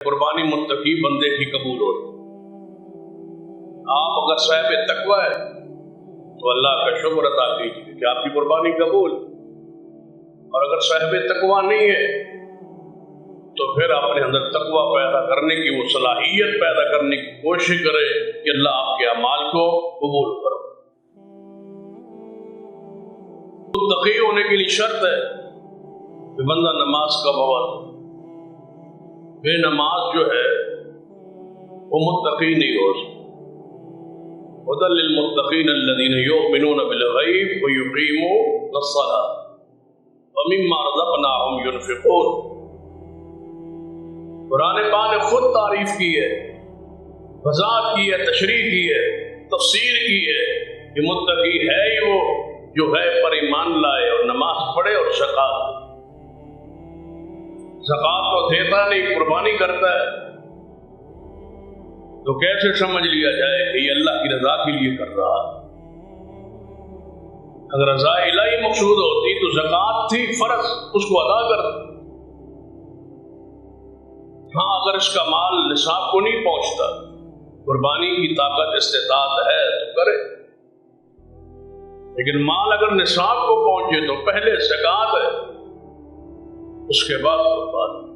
قربانی متقی بندے کی قبول ہوتی۔ آپ اگر صاحب تقوی ہے تو اللہ کا شکر ادا کیجیے کہ آپ کی قربانی قبول، اور اگر صاحب تقوی نہیں ہے تو پھر اپنے اندر تقوی پیدا کرنے کی وہ صلاحیت پیدا کرنے کی کوشش کرے کہ اللہ آپ کے اعمال کو قبول کرو۔ متقی ہونے کے لیے شرط ہے کہ بندہ نماز کا پابند، بے نماز جو ہے وہ متقی نہیں ہو سکتا۔ هدى للمتقين الذين يؤمنون بالغيب ويقيمون الصلاة ومما رزقناهم ينفقون۔ قرآن پاک نے خود تعریف کی ہے، وضاحت کی ہے، تشریح کی ہے، تفسیر کی ہے کہ متقی ہے ہی وہ جو غیب پر ایمان لائے اور نماز پڑھے اور زکات دے۔ زکات تو دیتا نہیں، قربانی کرتا ہے، تو کیسے سمجھ لیا جائے کہ یہ اللہ کی رضا کے لیے کر رہا ہے؟ اگر رضا الہی مقصود ہوتی تو زکات تھی فرض، اس کو ادا کر۔ ہاں اگر اس کا مال نصاب کو نہیں پہنچتا، قربانی کی طاقت استطاعت ہے تو کرے، لیکن مال اگر نصاب کو پہنچے تو پہلے زکات ہے، اس کے بعد قربانی۔